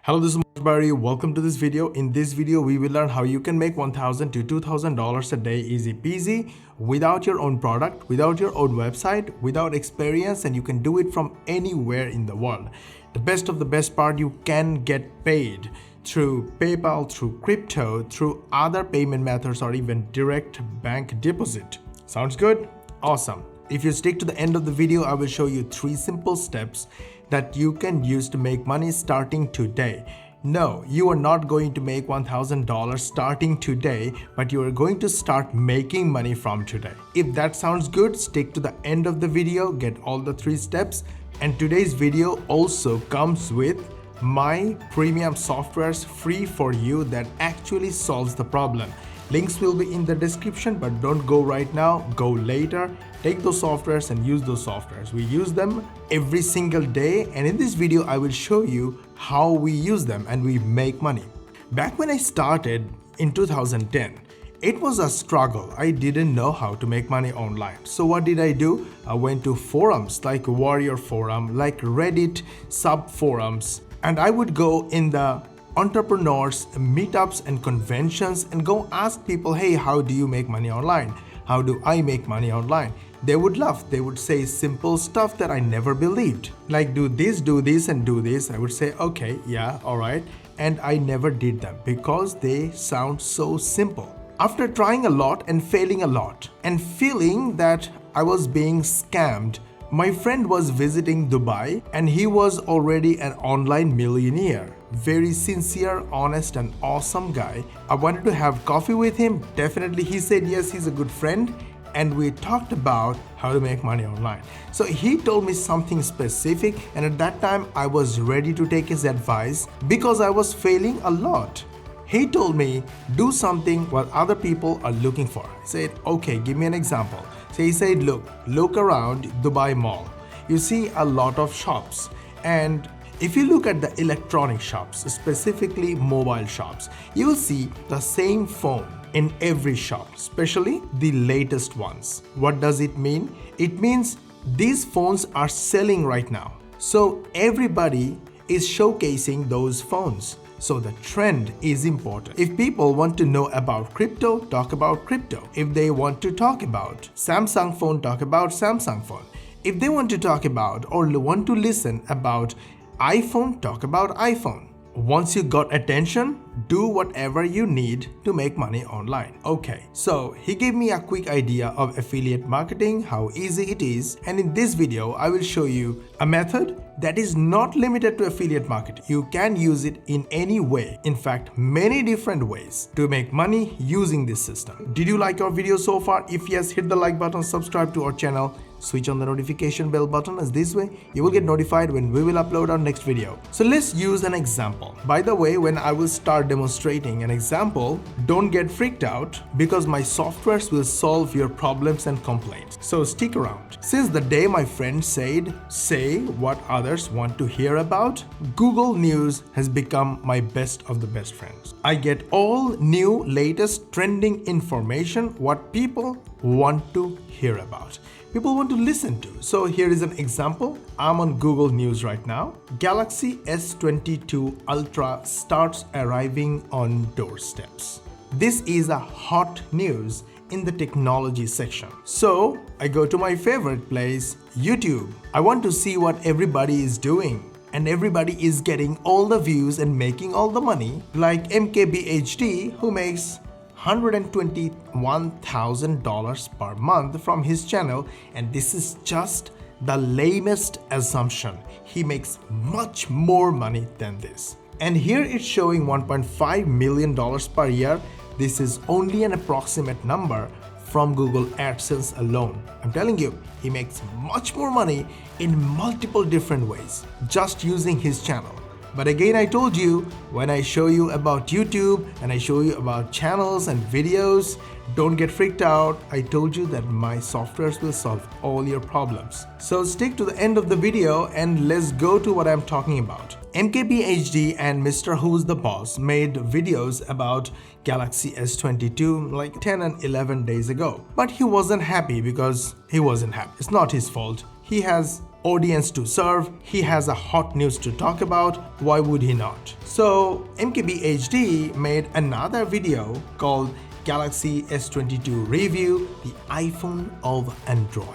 Hello, this is Mosh Bari. Welcome to this video. In this video, we will learn how you can make $1,000 to $2,000 a day easy peasy without your own product, without your own website, without experience, and you can do it from anywhere in the world. The best of the best part, you can get paid through PayPal, through crypto, through other payment methods, or even direct bank deposit. Sounds good? Awesome. If you stick to the end of the video, I will show you 3 simple steps that you can use to make money starting today. No, you are not going to make $1,000 starting today, but you are going to start making money from today. If that sounds good, stick to the end of the video, get all the 3 steps. And today's video also comes with my premium softwares free for you that actually solves the problem. Links will be in the description, but don't go right now, go later. Take those softwares and use those softwares. We use them every single day, and in this video I will show you how we use them and we make money. Back when I started in 2010, it was a struggle. I didn't know how to make money online. So what did I do? I went to forums like Warrior Forum, like Reddit sub forums, and I would go in the entrepreneurs meetups and conventions and go ask people, hey, how do you make money online? How do I make money online? They would laugh. They would say simple stuff that I never believed, like do this and do this. I would say, okay, yeah, all right, and I never did them because they sound so simple. After trying a lot and failing a lot and feeling that I was being scammed, my friend was visiting Dubai and he was already an online millionaire. Very sincere, honest, and awesome guy. I wanted to have coffee with him. Definitely, he said yes, he's a good friend. And we talked about how to make money online. So he told me something specific, and at that time I was ready to take his advice because I was failing a lot. He told me, do something what other people are looking for. I said, okay, give me an example. So he said, look around Dubai Mall. You see a lot of shops, and if you look at the electronic shops, specifically mobile shops, you will see the same phone in every shop, especially the latest ones. What does it mean? It means these phones are selling right now. So everybody is showcasing those phones. So the trend is important. If people want to know about crypto, talk about crypto. If they want to talk about Samsung phone, talk about Samsung phone. If they want to talk about or want to listen about iPhone, talk about iPhone. Once you got attention, do whatever you need to make money online. Okay, so he gave me a quick idea of affiliate marketing, how easy it is, and in this video I will show you a method that is not limited to affiliate marketing. You can use it in any way, in fact many different ways to make money using this system. Did you like our video so far? If yes, hit the like button, subscribe to our channel, switch on the notification bell button, as this way you will get notified when we will upload our next video. So let's use an example. By the way, when I will start demonstrating an example, don't get freaked out because my softwares will solve your problems and complaints. So stick around. Since the day my friend said, say what others want to hear about, Google News has become my best of the best friends. I get all new, latest, trending information, what people want to hear about. People want to listen to. So here is an example. I'm on Google News right now. Galaxy S22 Ultra starts arriving on doorsteps. This is a hot news in the technology section. So I go to my favorite place, YouTube. I want to see what everybody is doing. And everybody is getting all the views and making all the money, like MKBHD, who makes $121,000 per month from his channel, and this is just the lamest assumption. He makes much more money than this. And here it's showing $1.5 million per year. This is only an approximate number from Google AdSense alone. I'm telling you, he makes much more money in multiple different ways just using his channel. But again, I told you, when I show you about YouTube and I show you about channels and videos, don't get freaked out. I told you that my softwares will solve all your problems. So stick to the end of the video and let's go to what I'm talking about. MKBHD and Mr. Who's the Boss made videos about Galaxy S22 like 10 and 11 days ago. But he wasn't happy because he wasn't happy. It's not his fault. He has audience to serve, he has a hot news to talk about, why would he not? So MKBHD made another video called Galaxy S22 Review, the iPhone of Android.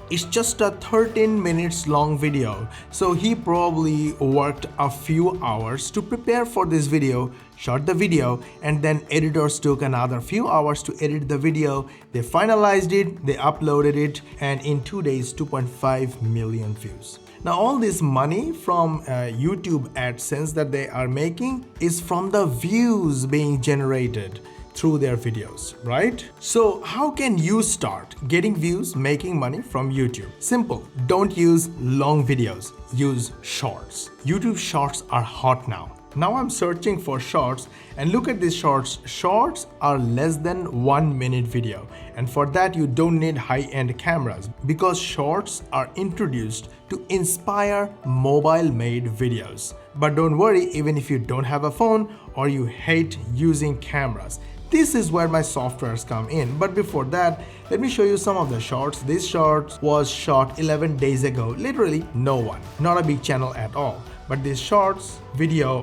It's just a 13 minutes long video, so he probably worked a few hours to prepare for this video, shot the video, and then editors took another few hours to edit the video. They finalized it, they uploaded it, and in 2 days 2.5 million views. Now all this money from YouTube AdSense that they are making is from the views being generated through their videos, right? So how can you start getting views, making money from YouTube? Simple. Don't use long videos, use shorts. YouTube shorts are hot now. Now I'm searching for shorts and look at these shorts. Shorts are less than 1 minute video, and for that you don't need high-end cameras because shorts are introduced to inspire mobile-made videos. But don't worry, even if you don't have a phone or you hate using cameras, this is where my softwares come in. But before that, let me show you some of the shorts. This short was shot 11 days ago. Literally no one, not a big channel at all. But this short video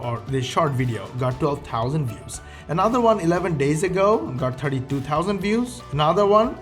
got 12,000 views. Another one 11 days ago got 32,000 views. Another one,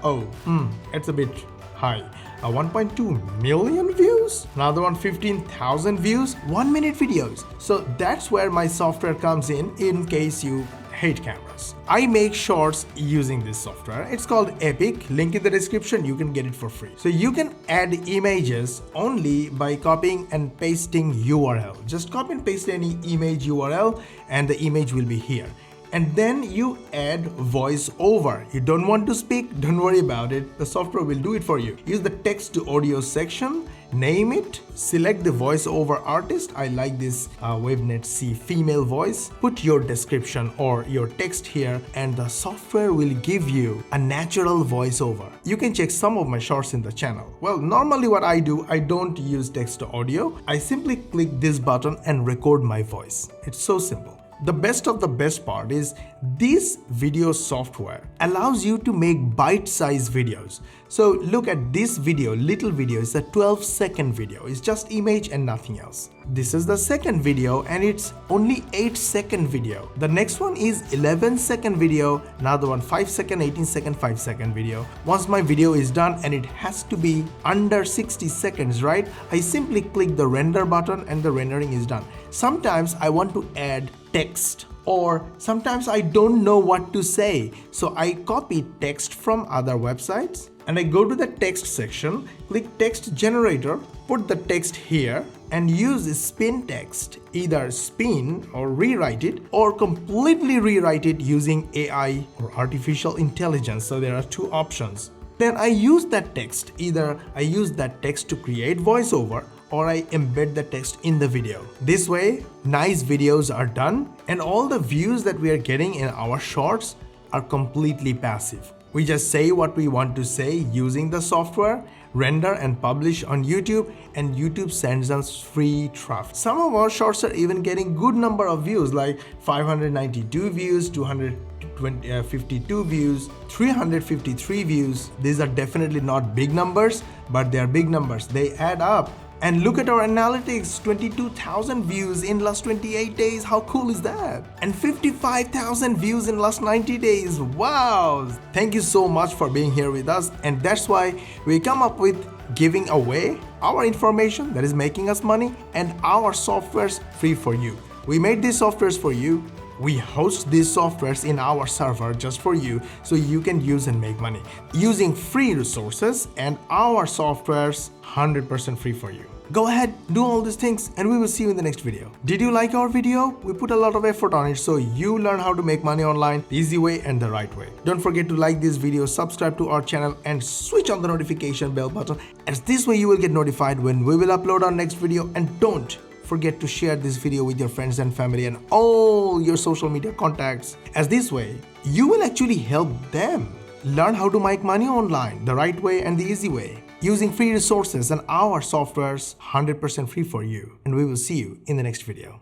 it's a bit high. 1.2 million views. Another one 15,000 views. 1 minute videos. So that's where my software comes in case you hate cameras. I make shorts using this software. It's called Epic. Link in the description. You can get it for free. So you can add images only by copying and pasting URL. Just copy and paste any image URL and the image will be here. And then you add voiceover. You don't want to speak, don't worry about it. The software will do it for you. Use the text to audio section, name it, select the voiceover artist. I like this WaveNet C female voice. Put your description or your text here and the software will give you a natural voiceover. You can check some of my shorts in the channel. Well, normally what I do, I don't use text to audio. I simply click this button and record my voice. It's so simple. The best of the best part is this video software allows you to make bite-sized videos. So look at this video, little video, it's a 12-second video. It's just image and nothing else. This is the second video and it's only 8-second video. The next one is 11-second video, another one 5-second, 18-second, 5-second video. Once my video is done and it has to be under 60 seconds, right? I simply click the render button and the rendering is done. Sometimes I want to add text or sometimes I don't know what to say. So I copy text from other websites and I go to the text section, click text generator, put the text here and use spin text. Either spin or rewrite it or completely rewrite it using AI or artificial intelligence. So there are two options. Then I use that text. Either I use that text to create voiceover or I embed the text in the video. This way, nice videos are done and all the views that we are getting in our shorts are completely passive. We just say what we want to say using the software, render and publish on YouTube, and YouTube sends us free traffic. Some of our shorts are even getting good number of views like 592 views, 252 views, 353 views. These are definitely not big numbers, but they are big numbers. They add up. And look at our analytics, 22,000 views in last 28 days. How cool is that? And 55,000 views in last 90 days. Wow! Thank you so much for being here with us. And that's why we come up with giving away our information that is making us money and our softwares free for you. We made these softwares for you. We host these softwares in our server just for you so you can use and make money using free resources and our softwares 100% free for you. Go ahead, do all these things and we will see you in the next video. Did you like our video? We put a lot of effort on it so you learn how to make money online the easy way and the right way. Don't forget to like this video, subscribe to our channel and switch on the notification bell button as this way you will get notified when we will upload our next video. And don't forget to share this video with your friends and family and all your social media contacts, as this way you will actually help them learn how to make money online the right way and the easy way using free resources and our softwares 100% free for you. And we will see you in the next video.